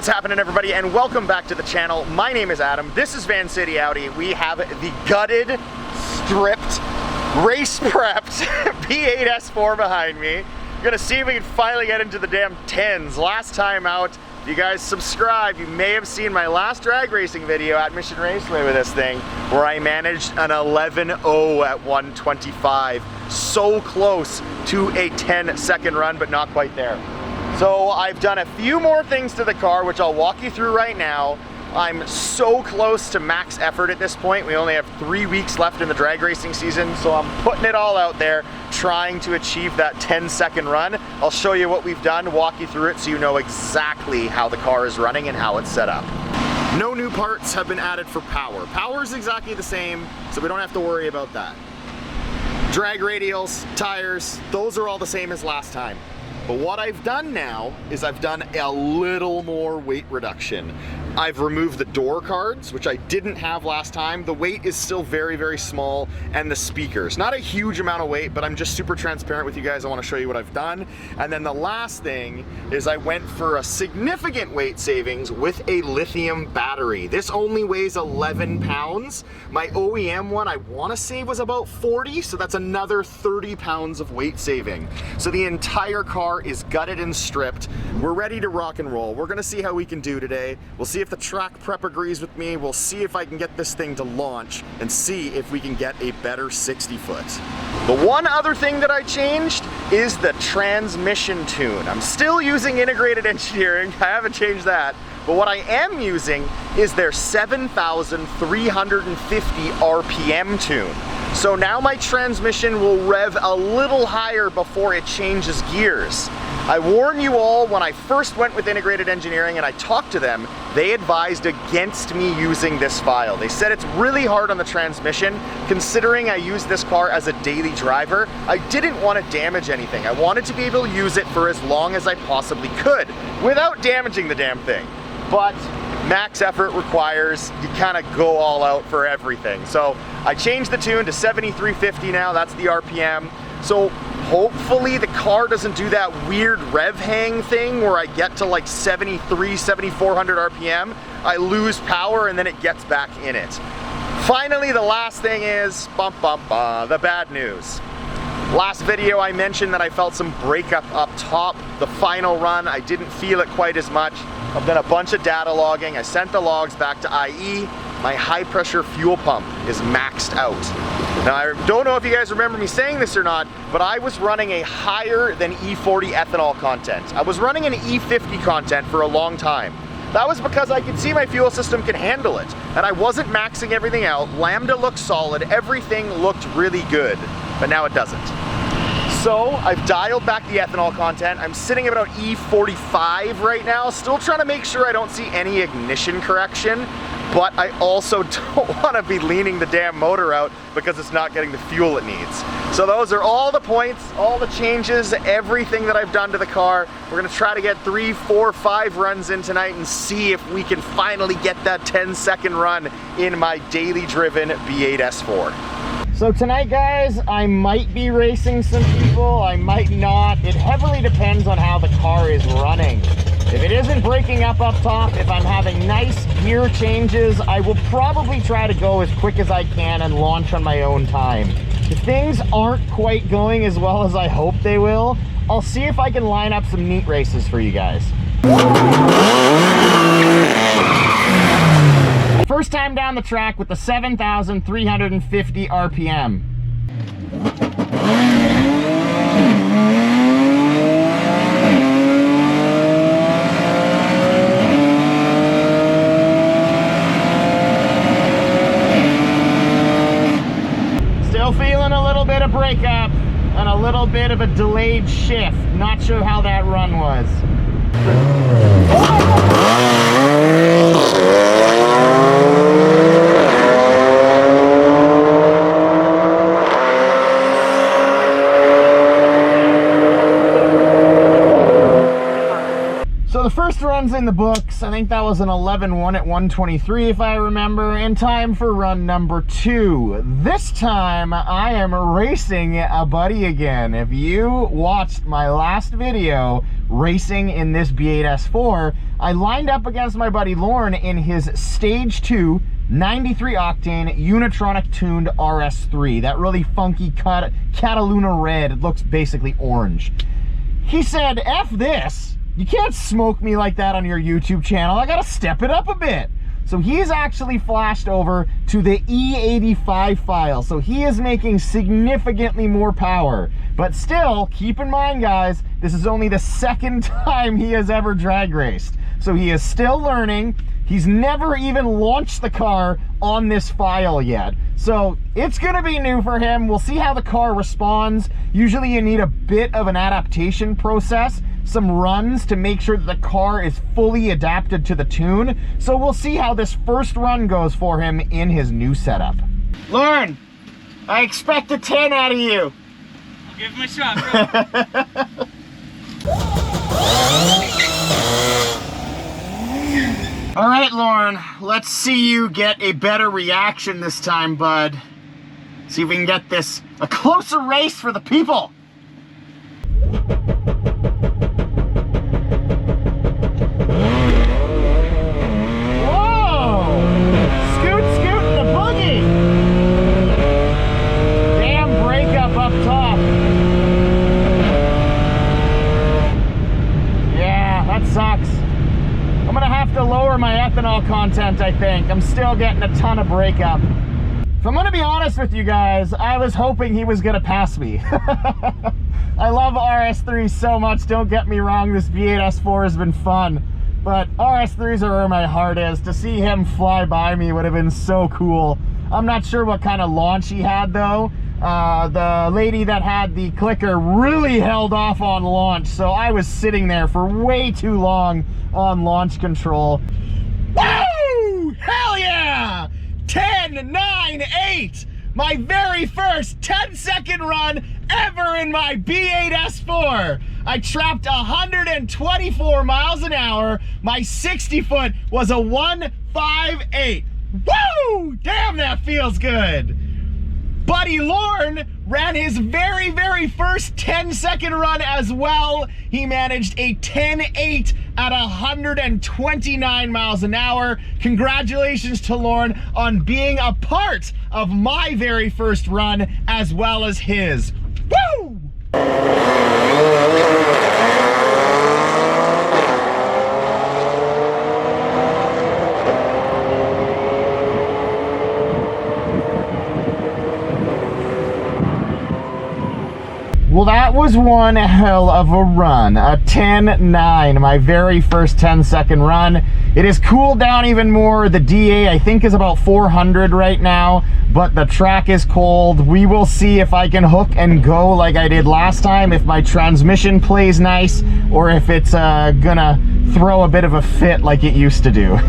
What's happening, everybody, and welcome back to the channel. My name is Adam. This is Vancity Audi. We have the gutted, stripped, race prepped V8 S4 behind me. We're gonna see if we can finally get into the damn 10s. Last time out, if you guys subscribe, you may have seen my last drag racing video at Mission Raceway with this thing, where I managed an 11.0 at 125. So close to a 10-second run, but not quite there. So I've done a few more things to the car, which I'll walk you through right now. I'm so close to max effort at this point. We only have 3 weeks left in the drag racing season, so I'm putting it all out there, trying to achieve that 10-second run. I'll show you what we've done, walk you through it so you know exactly how the car is running and how it's set up. No new parts have been added for power. Power is exactly the same, so we don't have to worry about that. Drag radials, tires, those are all the same as last time. But what I've done now is I've done a little more weight reduction. I've removed the door cards, which I didn't have last time. The weight is still very, very small, and the speakers. Not a huge amount of weight, but I'm just super transparent with you guys. I want to show you what I've done. And then the last thing is I went for a significant weight savings with a lithium battery. This only weighs 11 pounds. My OEM one, I want to say, was about 40, so that's another 30 pounds of weight saving. So the entire car is gutted and stripped. We're ready to rock and roll. We're gonna see how we can do today. We'll see if the track prep agrees with me. We'll see if I can get this thing to launch and see if we can get a better 60 foot. The one other thing that I changed is the transmission tune. I'm still using integrated engineering. I haven't changed that. But what I am using is their 7,350 RPM tune. So now my transmission will rev a little higher before it changes gears. I warn you all, when I first went with integrated engineering and I talked to them, they advised against me using this file. They said it's really hard on the transmission. Considering I use this car as a daily driver, I didn't want to damage anything. I wanted to be able to use it for as long as I possibly could without damaging the damn thing. But max effort requires you kind of go all out for everything. So I changed the tune to 7,350 now, that's the RPM. So hopefully the car doesn't do that weird rev hang thing where I get to like 73, 7,400 RPM, I lose power and then it gets back in it. Finally, the last thing is, the bad news. Last video I mentioned that I felt some breakup up top. The final run, I didn't feel it quite as much. I've done a bunch of data logging. I sent the logs back to IE. My high pressure fuel pump is maxed out. Now, I don't know if you guys remember me saying this or not, but I was running a higher than E40 ethanol content. I was running an E50 content for a long time. That was because I could see my fuel system could handle it, and I wasn't maxing everything out. Lambda looked solid, everything looked really good, but now it doesn't. So I've dialed back the ethanol content. I'm sitting at about E45 right now, still trying to make sure I don't see any ignition correction, but I also don't want to be leaning the damn motor out because it's not getting the fuel it needs. So those are all the points, all the changes, everything that I've done to the car. We're gonna try to get 3, 4, 5 runs in tonight and see if we can finally get that 10-second run in my daily driven V8 S4. So tonight, guys, I might be racing some people, I might not. It heavily depends on how the car is running. If it isn't breaking up top, if I'm having nice gear changes, I will probably try to go as quick as I can and launch on my own time. If things aren't quite going as well as I hope they will, I'll see if I can line up some neat races for you guys. First time down the track with the 7,350 RPM. Still feeling a little bit of breakup and a little bit of a delayed shift. Not sure how that run was. So the first run runs in the books. I think that was an 11-1 at 123 if I remember, and time for run number 2. This time I am racing a buddy again. If you watched my last video racing in this B8 S4, I lined up against my buddy Lauren in his Stage 2 93 octane Unitronic tuned RS3, that really funky Cataluna red. It looks basically orange. He said, F this, you can't smoke me like that on your YouTube channel, I gotta step it up a bit. So he's actually flashed over to the E85 file, so he is making significantly more power. But still, keep in mind guys, this is only the second time he has ever drag raced. So he is still learning. He's never even launched the car on this file yet. So it's gonna be new for him. We'll see how the car responds. Usually you need a bit of an adaptation process, some runs to make sure that the car is fully adapted to the tune. So we'll see how this first run goes for him in his new setup. Lauren, I expect a 10 out of you. I'll give him a shot, bro. All right, Lauren, let's see you get a better reaction this time, bud. See if we can get this a closer race for the people. Whoa! Scoot, scoot, the boogie! Damn breakup up top. Yeah, that sucks. I'm gonna have to lower my ethanol content, I think. I'm still getting a ton of breakup. If I'm gonna be honest with you guys, I was hoping he was gonna pass me. I love RS3 so much, don't get me wrong, this V8 S4 has been fun. But RS3s are where my heart is. To see him fly by me would have been so cool. I'm not sure what kind of launch he had though. The lady that had the clicker really held off on launch, so I was sitting there for way too long on launch control. Woo! Hell yeah! 10, 9, 8! My very first 10-second run ever in my B8 S4. I trapped 124 miles an hour. My 60-foot was a 158. Woo! Damn, that feels good. Buddy Lauren ran his very first 10-second run as well. He managed a 10.8 at 129 miles an hour. Congratulations to Lauren on being a part of my very first run as well as his. Woo! Well, that was one hell of a run. A 10.9, my very first 10-second run. It has cooled down even more. The DA, I think, is about 400 right now, but the track is cold. We will see if I can hook and go like I did last time, if my transmission plays nice, or if it's gonna throw a bit of a fit like it used to do.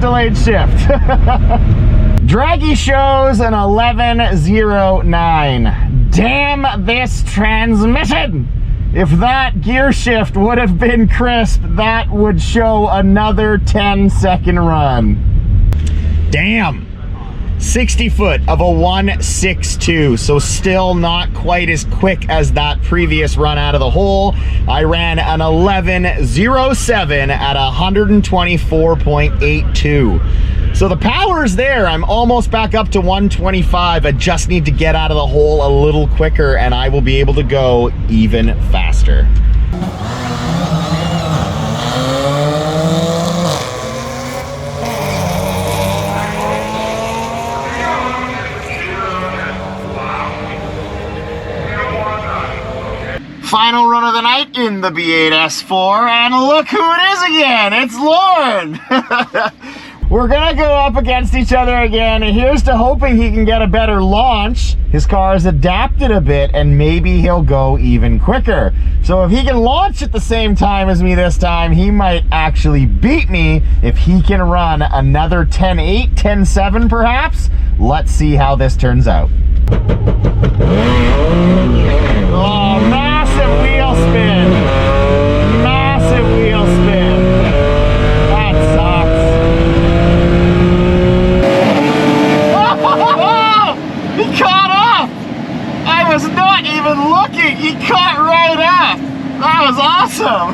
Delayed shift. Draggy shows an 11.09. Damn this transmission! If that gear shift would have been crisp, that would show another 10-second run. Damn! 60 foot of a 162, so still not quite as quick as that previous run out of the hole. I ran an 11.07 at 124.82. So the power's there. I'm almost back up to 125. I just need to get out of the hole a little quicker and I will be able to go even faster. Final run of the night in the B8 S4, and look who it is again, it's Lauren! we're gonna go up against each other again, and here's to hoping he can get a better launch. His car's adapted a bit, and maybe he'll go even quicker. So if he can launch at the same time as me this time, he might actually beat me if he can run another 10.8, 10.7 perhaps. Let's see how this turns out. Oh, massive wheel spin. Massive wheel spin. That sucks. Oh, he caught up. I was not even looking. He caught right up. That was awesome.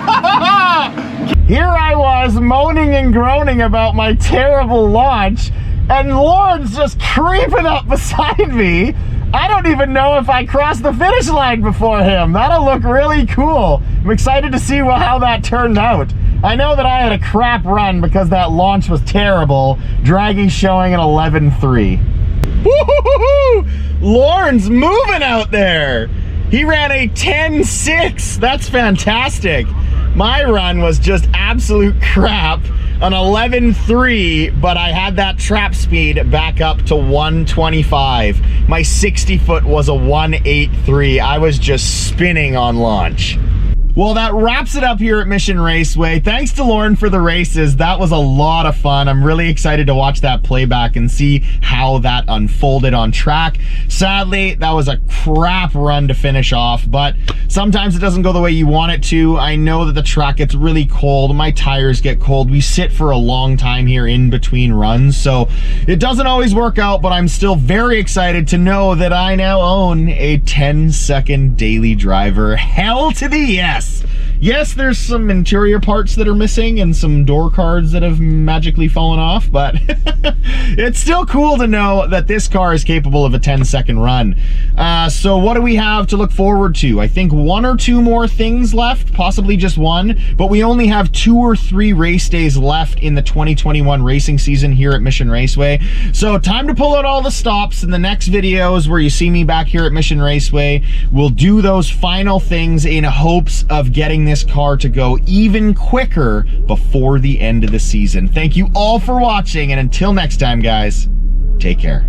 Here I was moaning and groaning about my terrible launch, and Lauren's just creeping up beside me. I don't even know if I crossed the finish line before him. That'll look really cool. I'm excited to see how that turned out. I know that I had a crap run because that launch was terrible. Draggy's showing an 11.3. Woo-hoo-hoo-hoo! Lauren's moving out there. He ran a 10.6. That's fantastic. My run was just absolute crap, an 11.3, but I had that trap speed back up to 125. My 60 foot was a 183. I was just spinning on launch. Well, that wraps it up here at Mission Raceway. Thanks to Lauren for the races. That was a lot of fun. I'm really excited to watch that playback and see how that unfolded on track. Sadly, that was a crap run to finish off, but sometimes it doesn't go the way you want it to. I know that the track gets really cold. My tires get cold. We sit for a long time here in between runs, so it doesn't always work out, but I'm still very excited to know that I now own a 10-second daily driver. Hell to the yes! Yes, there's some interior parts that are missing and some door cards that have magically fallen off, but it's still cool to know that this car is capable of a 10-second run. So what do we have to look forward to? I think 1 or 2 more things left, possibly just 1, but we only have 2 or 3 race days left in the 2021 racing season here at Mission Raceway. So time to pull out all the stops. In the next videos where you see me back here at Mission Raceway, we'll do those final things in hopes of getting this car to go even quicker before the end of the season. Thank you all for watching, and until next time, guys, take care.